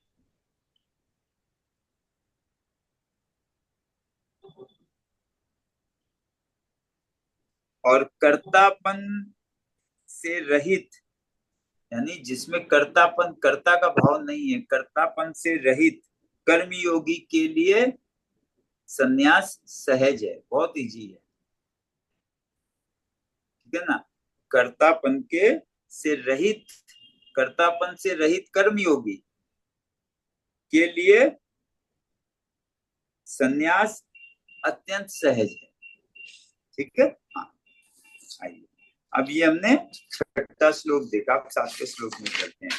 और कर्तापन से रहित, यानी जिसमें कर्तापन, कर्ता का भाव नहीं है, कर्तापन से रहित कर्मयोगी के लिए सन्यास सहज है, बहुत इजी है। ठीक है ना। कर्तापन के से रहित, कर्तापन से रहित कर्मयोगी के लिए सन्यास अत्यंत सहज है। ठीक है। हाँ, आइए अब ये हमने छठा श्लोक देखा, अब सातवें श्लोक में चलते हैं।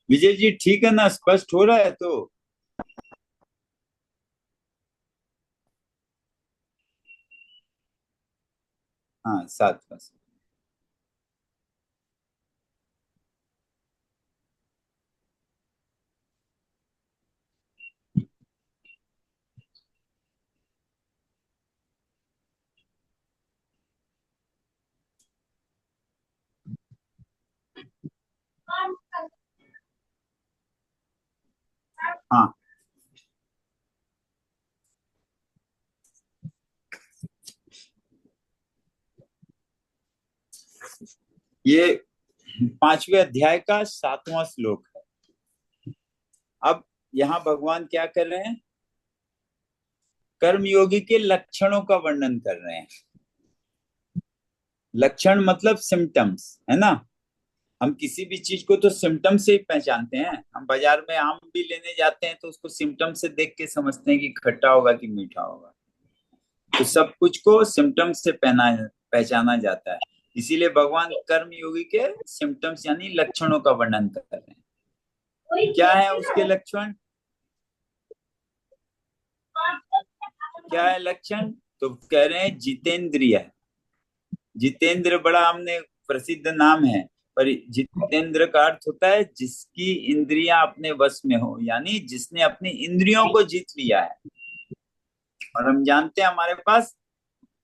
विजय जी ठीक है ना, स्पष्ट हो रहा है तो? हाँ, सातवां। हाँ, ये पांचवें अध्याय का सातवां श्लोक है। अब यहाँ भगवान क्या कर रहे हैं? कर्मयोगी के लक्षणों का वर्णन कर रहे हैं। लक्षण मतलब सिम्टम्स, है ना। हम किसी भी चीज को तो सिम्टम से ही पहचानते हैं। हम बाजार में आम भी लेने जाते हैं तो उसको सिम्टम से देख के समझते हैं कि खट्टा होगा कि मीठा होगा। तो सब कुछ को सिम्टम से पहना पहचाना जाता है। इसीलिए भगवान कर्म योगी के सिम्टम्स यानी लक्षणों का वर्णन कर रहे हैं। क्या है उसके लक्षण? क्या है लक्षण? तो कह रहे हैं जितेंद्रिय। जितेंद्र बड़ा हमने प्रसिद्ध नाम है, पर जितेंद्र का अर्थ होता है जिसकी इंद्रियां अपने वश में हो, यानी जिसने अपनी इंद्रियों को जीत लिया है। और हम जानते हैं हमारे पास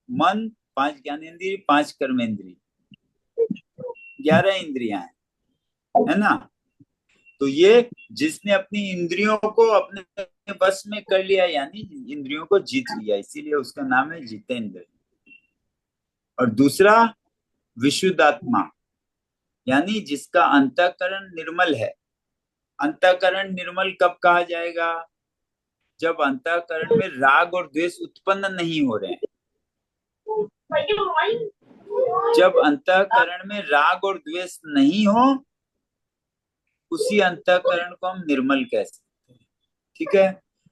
मन, पांच ज्ञानेंद्रिय, पांच कर्मेंद्रिय, 11 इंद्रियां हैं, है ना। तो ये जिसने अपनी इंद्रियों को अपने वश में कर लिया, यानी इंद्रियों को जीत लिया, इसीलिए उसका नाम है जितेंद्र। और दूसरा विशुद्धात्मा, यानी जिसका अंतःकरण निर्मल है। अंतःकरण निर्मल कब कहा जाएगा? जब अंतःकरण में राग और द्वेष उत्पन्न नहीं हो रहे हैं। जब अंतःकरण में राग और द्वेष नहीं हो, उसी अंतःकरण को हम निर्मल कह सकते हैं। ठीक है।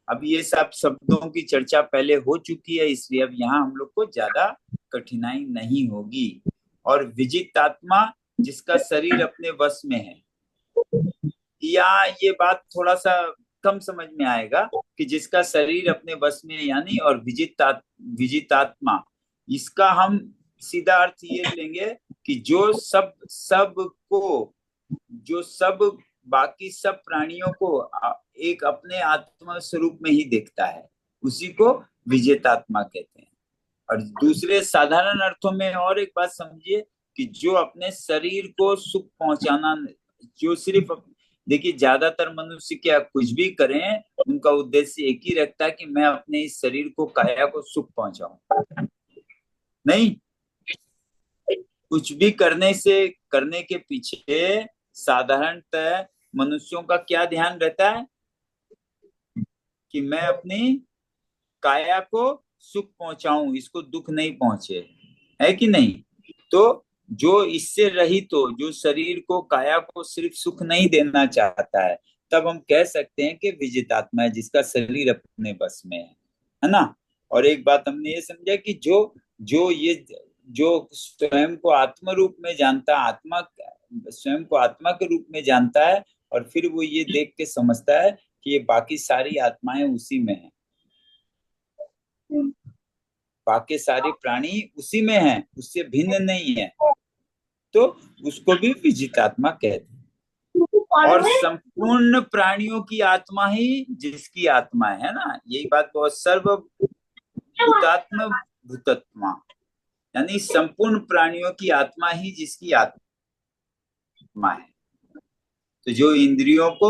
अब ये सब शब्दों की चर्चा पहले हो चुकी है, इसलिए अब यहाँ हम लोग को ज्यादा कठिनाई नहीं होगी। और विजित आत्मा, जिसका शरीर अपने वश में है, या ये बात थोड़ा सा कम समझ में आएगा कि जिसका शरीर अपने वश में है, यानी और विजितात्मा, इसका हम सीधा अर्थ ये लेंगे कि जो सब सब को, जो सब बाकी सब प्राणियों को एक अपने आत्मा स्वरूप में ही देखता है, उसी को विजेतात्मा कहते हैं। और दूसरे साधारण अर्थों में और एक बात समझिए कि जो अपने शरीर को सुख पहुंचाना, जो सिर्फ देखिए ज्यादातर मनुष्य क्या कुछ भी करें, उनका उद्देश्य एक ही रखता है कि मैं अपने इस शरीर को, काया को सुख पहुंचाऊं। नहीं, कुछ भी करने के पीछे साधारणतः मनुष्यों का क्या ध्यान रहता है कि मैं अपनी काया को सुख पहुंचाऊं, इसको दुख नहीं पहुंचे, है कि नहीं। तो जो इससे रहित हो, जो शरीर को, काया को सिर्फ सुख नहीं देना चाहता है, तब हम कह सकते हैं कि विजितात्मा है, जिसका शरीर अपने बस में है ना। और एक बात हमने ये समझा कि जो जो ये जो स्वयं को आत्म रूप में जानता है, आत्मा स्वयं को आत्मा के रूप में जानता है, और फिर वो ये देख के समझता है कि ये बाकी सारी आत्माएं उसी में है, बाकी सारे प्राणी उसी में हैं, उससे भिन्न नहीं है, तो उसको भी विजितात्मा कहते हैं। और संपूर्ण प्राणियों की आत्मा ही जिसकी आत्मा है ना, यही बात बहुत, सर्वभूतात्म भूतत्मा, यानी संपूर्ण प्राणियों की आत्मा ही जिसकी आत्मा है। तो जो इंद्रियों को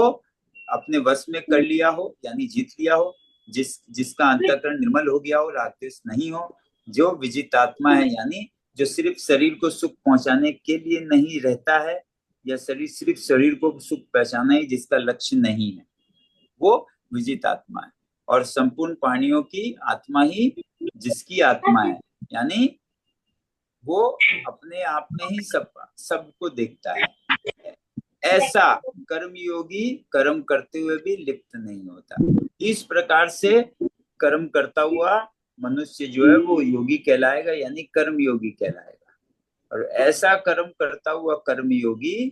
अपने वश में कर लिया हो, यानी जीत लिया हो, जिसका अंतःकरण निर्मल हो गया हो, राग द्वेष नहीं हो, जो विजितात्मा है, यानी जो सिर्फ शरीर को सुख पहुंचाने के लिए नहीं रहता है, या सिर्फ शरीर को सुख पहुंचाना ही जिसका लक्ष्य नहीं है, वो विजितात्मा है। और संपूर्ण प्राणियों की आत्मा ही जिसकी आत्मा है, यानी वो अपने आप में ही सबको देखता है। ऐसा कर्मयोगी कर्म करते हुए भी लिप्त नहीं होता। इस प्रकार से कर्म करता हुआ मनुष्य जो है वो योगी कहलाएगा, यानी कर्म योगी कहलाएगा। और ऐसा कर्म करता हुआ कर्मयोगी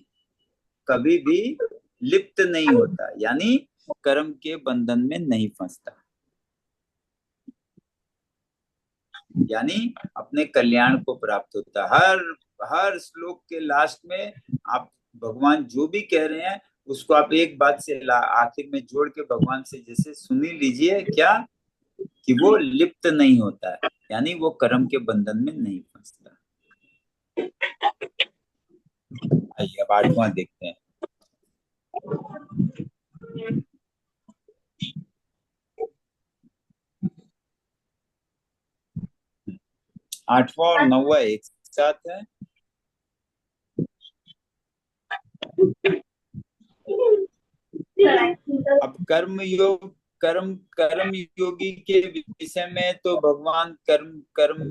कभी भी लिप्त नहीं होता, यानी कर्म के बंधन में नहीं फंसता, यानी अपने कल्याण को प्राप्त होता। हर हर श्लोक के लास्ट में आप भगवान जो भी कह रहे हैं उसको आप एक बात से आखिर में जोड़ के भगवान से जैसे सुनी लीजिए, क्या कि वो लिप्त नहीं होता है, यानी वो कर्म के बंधन में नहीं फंसता। आइए अब 8वां देखते हैं। 8वां और 9वां एक साथ है। अब कर्म योगी के विषय में तो भगवान कर्म कर्म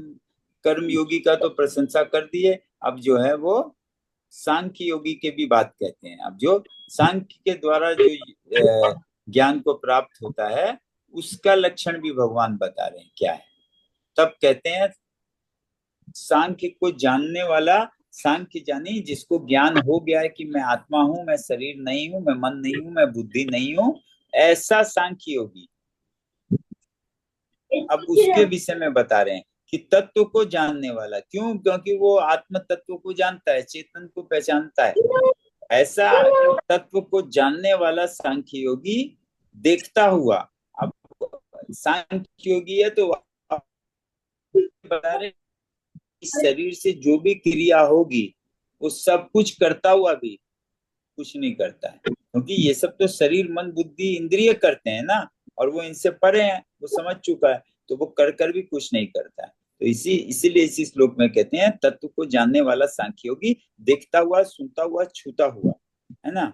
कर्म योगी का तो प्रशंसा कर दिए। अब जो है वो सांख्य योगी के भी बात कहते हैं। अब जो सांख्य के द्वारा जो ज्ञान को प्राप्त होता है उसका लक्षण भी भगवान बता रहे हैं क्या है। तब कहते हैं सांख्य को जानने वाला, सांख्य जानी जिसको ज्ञान हो गया है कि मैं आत्मा हूं, मैं शरीर नहीं हूं, मैं मन नहीं हूं, मैं बुद्धि नहीं हूं, ऐसा सांख्य योगी। अब उसके विषय में बता रहे हैं कि तत्व को जानने वाला, क्यों? क्योंकि वो आत्म तत्व को जानता है, चेतन को पहचानता है। ऐसा तत्व को जानने वाला सांख्य योगी देखता हुआ, अब सांख्य योगी है तो बता रहे इस शरीर से जो भी क्रिया होगी वो सब कुछ करता हुआ भी कुछ नहीं करता है, क्योंकि ये सब तो शरीर मन बुद्धि इंद्रिय करते हैं ना, और वो इनसे परे हैं, वो समझ चुका है, तो वो कर कर भी कुछ नहीं करता है। तो इसीलिए इसी श्लोक में कहते हैं तत्व को जानने वाला सांख्य योगी देखता हुआ, सुनता हुआ, छूता हुआ, है ना,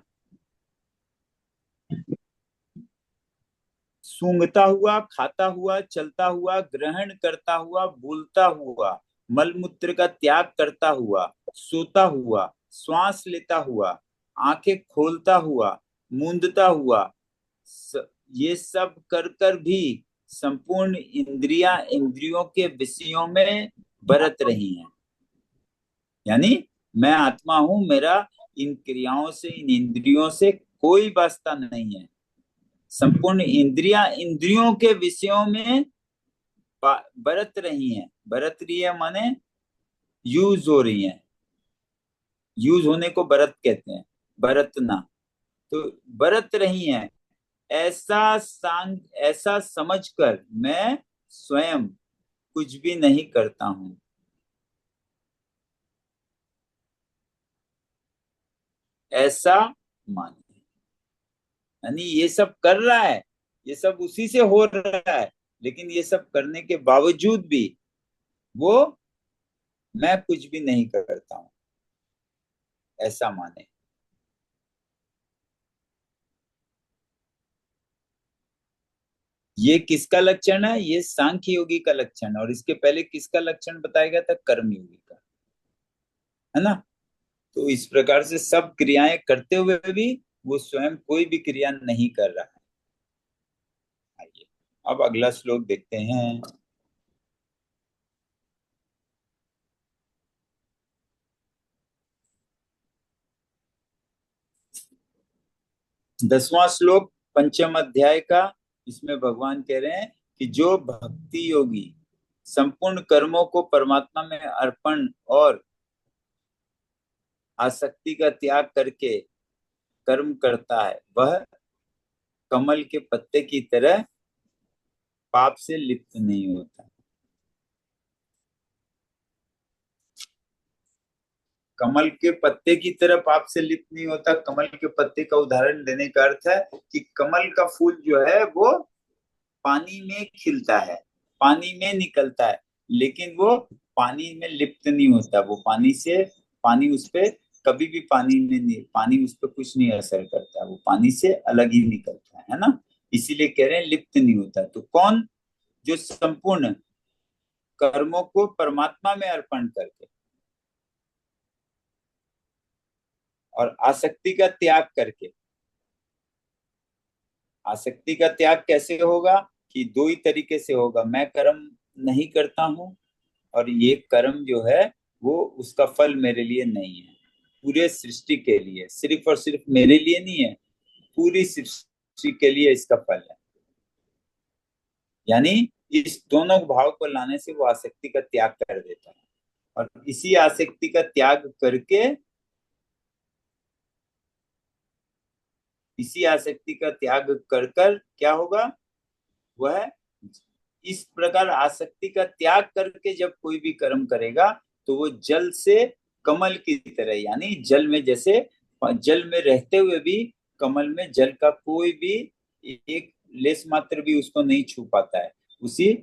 सूंघता हुआ, खाता हुआ, चलता हुआ, ग्रहण करता हुआ, बोलता हुआ, मलमूत्र का त्याग करता हुआ, सोता हुआ, श्वास लेता हुआ, आंखें खोलता हुआ, मूंदता हुआ, ये सब कर कर भी संपूर्ण इंद्रियों के विषयों में बरत रही हैं। यानी मैं आत्मा हूं, मेरा इन क्रियाओं से, इन इंद्रियों से कोई वास्ता नहीं है। संपूर्ण इंद्रियों के विषयों में बरत रही हैं। बरत रही है माने यूज हो रही हैं। यूज होने को बरत कहते हैं, बरतना। तो बरत रही हैं, ऐसा समझकर मैं स्वयं कुछ भी नहीं करता हूं, ऐसा माने। यानी ये सब कर रहा है, ये सब उसी से हो रहा है, लेकिन ये सब करने के बावजूद भी वो मैं कुछ भी नहीं करता हूं, ऐसा माने। ये किसका लक्षण है? ये सांख्य योगी का लक्षण है। और इसके पहले किसका लक्षण बताया गया था? कर्म योगी का। है ना। तो इस प्रकार से सब क्रियाएं करते हुए भी वो स्वयं कोई भी क्रिया नहीं कर रहा है। आइए अब अगला श्लोक देखते हैं। 10वां श्लोक पंचम अध्याय का। इसमें भगवान कह रहे हैं कि जो भक्ति योगी संपूर्ण कर्मों को परमात्मा में अर्पण और आसक्ति का त्याग करके कर्म करता है, वह कमल के पत्ते की तरह पाप से लिप्त नहीं होता। कमल के पत्ते की तरह पाप से लिप्त नहीं होता। कमल के पत्ते का उदाहरण देने का अर्थ है कि कमल का फूल जो है वो पानी में खिलता है, पानी में निकलता है, लेकिन वो पानी में लिप्त नहीं होता। वो पानी से, पानी उस पे कभी भी पानी में नहीं, पानी उस पर कुछ नहीं असर करता, वो पानी से अलग ही निकलता है ना। इसीलिए कह रहे हैं लिप्त नहीं होता। तो कौन? जो संपूर्ण कर्मों को परमात्मा में अर्पण करके और आसक्ति का त्याग करके। आसक्ति का त्याग कैसे होगा? कि दो ही तरीके से होगा। मैं कर्म नहीं करता हूं और ये कर्म जो है वो उसका फल मेरे लिए नहीं है, पूरे सृष्टि के लिए, सिर्फ और सिर्फ मेरे लिए नहीं है, पूरी सृष्टि के लिए इसका फल है। यानी इस दोनों भाव को लाने से वो आसक्ति का त्याग कर देता है। और इसी आसक्ति का त्याग करके, इसी आसक्ति का त्याग कर कर क्या होगा? वह इस प्रकार आसक्ति का त्याग करके जब कोई भी कर्म करेगा तो वो जल से कमल की तरह, यानी जल में जैसे, जल में रहते हुए भी कमल में जल का कोई भी एक लेस मात्र भी उसको नहीं छू पाता है। उसी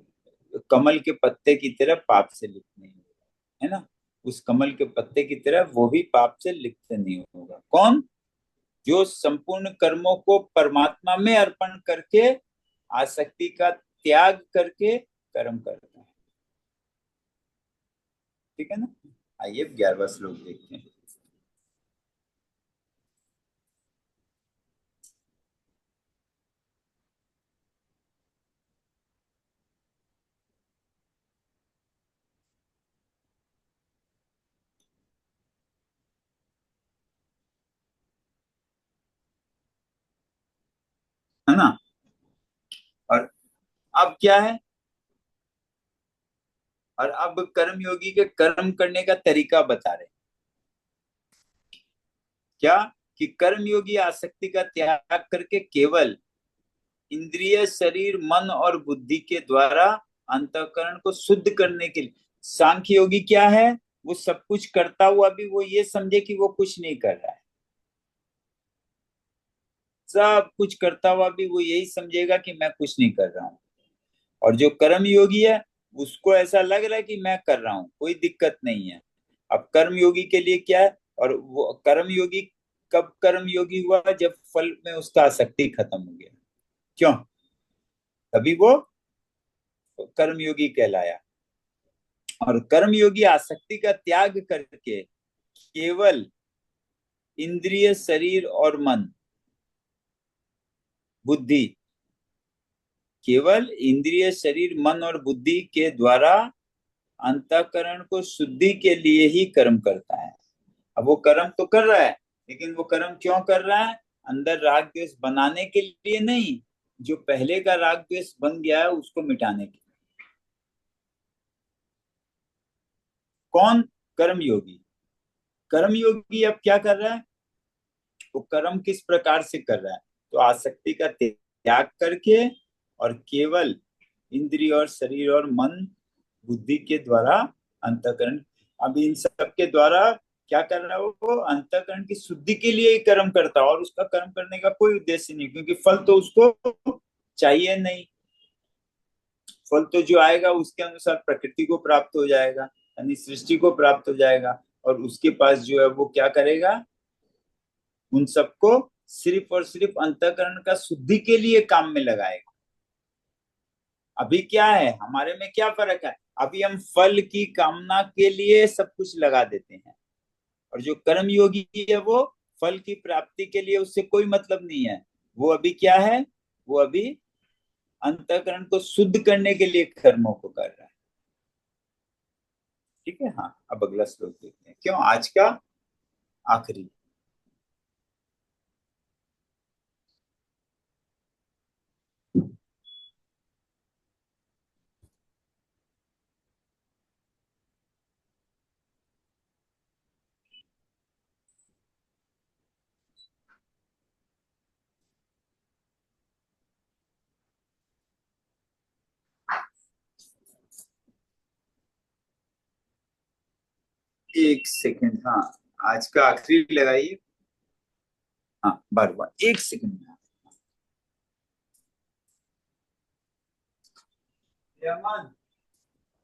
कमल के पत्ते की तरह पाप से लिप्त नहीं होगा, है ना। उस कमल के पत्ते की तरह वो भी पाप से लिप्त नहीं होगा। कौन? जो संपूर्ण कर्मों को परमात्मा में अर्पण करके आसक्ति का त्याग करके कर्म करता है। ठीक है ना। आइए 11वां श्लोक देखते हैं। है ना। और अब क्या है? और अब कर्मयोगी के कर्म करने का तरीका बता रहे हैं। क्या? कि कर्मयोगी आसक्ति का त्याग करके केवल इंद्रिय, शरीर, मन और बुद्धि के द्वारा अंतःकरण को शुद्ध करने के लिए। सांख्य योगी क्या है? वो सब कुछ करता हुआ भी वो ये समझे कि वो कुछ नहीं कर रहा है। सब कुछ करता हुआ भी वो यही समझेगा कि मैं कुछ नहीं कर रहा हूँ। और जो कर्म योगी है उसको ऐसा लग रहा है कि मैं कर रहा हूँ, कोई दिक्कत नहीं है। अब कर्म योगी के लिए क्या है? और वो कर्म योगी कब कर्म योगी हुआ? जब फल में उसका आसक्ति खत्म हो गया। क्यों? तभी वो कर्म योगी कहलाया। और कर्म योगी आसक्ति का त्याग करके केवल इंद्रिय, शरीर और मन, बुद्धि, केवल इंद्रिय, शरीर, मन और बुद्धि के द्वारा अंतःकरण को शुद्धि के लिए ही कर्म करता है। अब वो कर्म तो कर रहा है, लेकिन वो कर्म क्यों कर रहा है? अंदर राग द्वेष बनाने के लिए नहीं, जो पहले का राग द्वेष बन गया है उसको मिटाने के लिए। कौन? कर्म योगी। कर्म योगी अब क्या कर रहा है? वो कर्म किस प्रकार से कर रहा है? तो आसक्ति का त्याग करके और केवल इंद्रिय और शरीर और मन, बुद्धि के द्वारा अंतःकरण। अब इन सब के द्वारा क्या कर रहा है? वो अंतःकरण की शुद्धि के लिए ही कर्म करता है और उसका कर्म करने का कोई उद्देश्य नहीं, क्योंकि फल तो उसको चाहिए नहीं। फल तो जो आएगा उसके अनुसार प्रकृति को प्राप्त हो जाएगा, यानी सृष्टि को प्राप्त हो जाएगा। और उसके पास जो है वो क्या करेगा? उन सबको सिर्फ और सिर्फ अंतःकरण का शुद्धि के लिए काम में लगाएगा। अभी क्या है, हमारे में क्या फर्क है? अभी हम फल की कामना के लिए सब कुछ लगा देते हैं। और जो कर्म योगी है वो फल की प्राप्ति के लिए उससे कोई मतलब नहीं है। वो अभी क्या है, वो अभी अंतःकरण को शुद्ध करने के लिए कर्मों को कर रहा है। ठीक है, हाँ अब अगला श्लोक देखते हैं, क्यों आज का आखिरी। एक सेकंड, हाँ आज का आखिरी लगाइए। हाँ बार बार एक सेकंड में। अमन,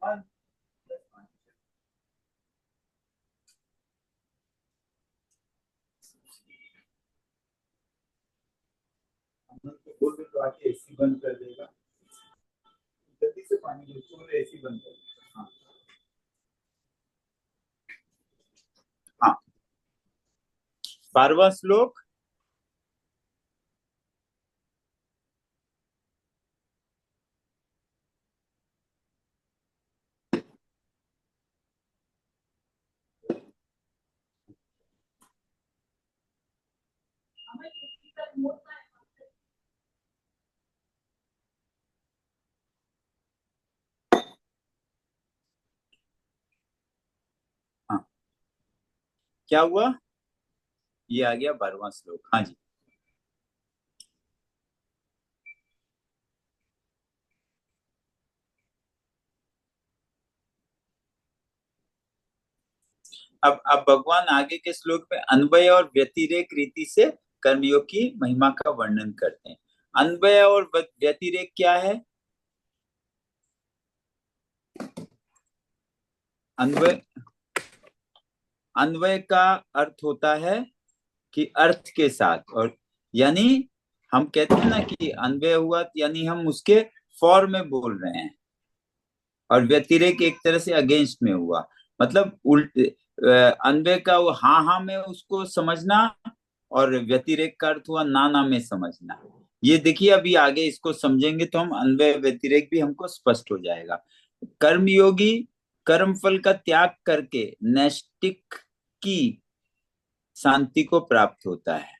अमन, अमन को बोल दे तो आके एसी बंद कर देगा। जल्दी से पानी दो, तो एसी बंद कर देगा। हाँ हाँ, 12वां श्लोक। हाँ, क्या हुआ, ये आ गया 12वां श्लोक, हाँ जी। अब भगवान आगे के श्लोक में अन्वय और व्यतिरेक रीति से कर्मयोग की महिमा का वर्णन करते हैं। अन्वय और व्यतिरेक क्या है? अन्वय, अन्वय का अर्थ होता है कि अर्थ के साथ, और यानी हम कहते हैं ना कि अन्वय हुआ यानी हम उसके फॉर में बोल रहे हैं, और व्यतिरेक एक तरह से अगेंस्ट में हुआ, मतलब उल्ट। अन्वय का वो हाँ हाँ में उसको समझना, और व्यतिरेक का अर्थ हुआ ना ना में समझना। ये देखिए अभी आगे इसको समझेंगे तो हम अन्वय व्यतिरेक भी हमको स्पष्ट हो जाएगा। कर्मयोगी कर्म फल का त्याग करके नैष्टिक की शांति को प्राप्त होता है।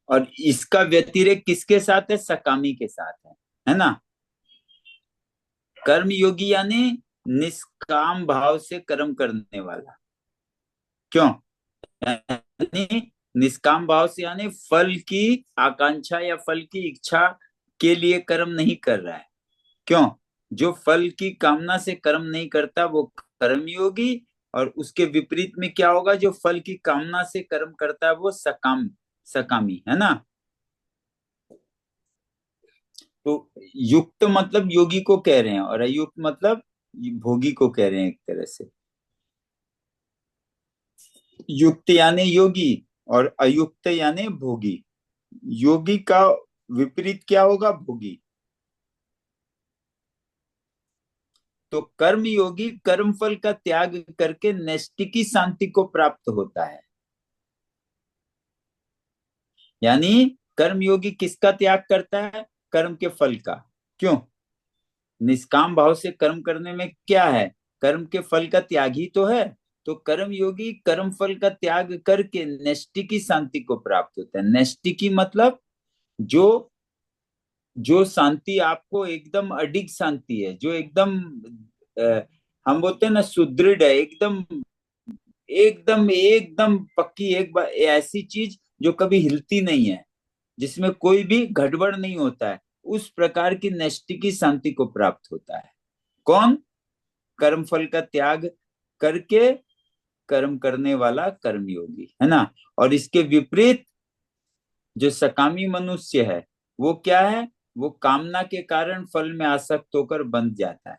और इसका व्यतिरेक किसके साथ है? सकामी के साथ है ना। कर्म योगी यानी निष्काम भाव से कर्म करने वाला। क्यों? यानी निष्काम भाव से यानी फल की आकांक्षा या फल की इच्छा के लिए कर्म नहीं कर रहा है। क्यों? जो फल की कामना से कर्म नहीं करता वो कर्मयोगी, और उसके विपरीत में क्या होगा, जो फल की कामना से कर्म करता है वो सकाम, सकामी है ना। तो युक्त मतलब योगी को कह रहे हैं, और अयुक्त मतलब भोगी को कह रहे हैं एक तरह से। युक्त यानी योगी, और अयुक्त यानी भोगी। योगी का विपरीत क्या होगा? भोगी। तो कर्म योगी कर्म फल का त्याग करके नैष्टिकी शांति को प्राप्त होता है। यानी कर्म योगी किसका त्याग करता है? कर्म के फल का। क्यों? निष्काम भाव से कर्म करने में क्या है? कर्म के फल का त्याग ही तो है। तो कर्म योगी कर्म फल का त्याग करके नैष्टिकी शांति को प्राप्त होता है। नैष्टिकी मतलब जो, जो शांति आपको एकदम अडिग शांति है, जो एकदम हम बोलते हैं ना सुदृढ़ है, एकदम एकदम एकदम पक्की, एक बार ऐसी चीज जो कभी हिलती नहीं है, जिसमें कोई भी गड़बड़ नहीं होता है, उस प्रकार की नैष्टिकी शांति को प्राप्त होता है। कौन? कर्म फल का त्याग करके कर्म करने वाला कर्मयोगी है ना। और इसके विपरीत जो सकामी मनुष्य है वो क्या है? वो कामना के कारण फल में आसक्त होकर बंध जाता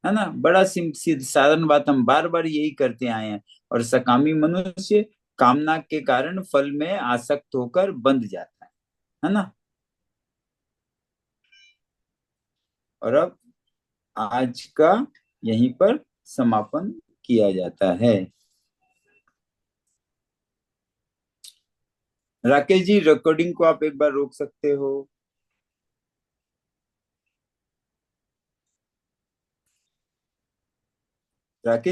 है ना। बड़ा साधारण बात, हम बार बार यही करते आए हैं। और सकामी मनुष्य कामना के कारण फल में आसक्त होकर बंध जाता है ना। और अब आज का यहीं पर समापन किया जाता है। राकेश जी, रिकॉर्डिंग को आप एक बार रोक सकते हो? राकेश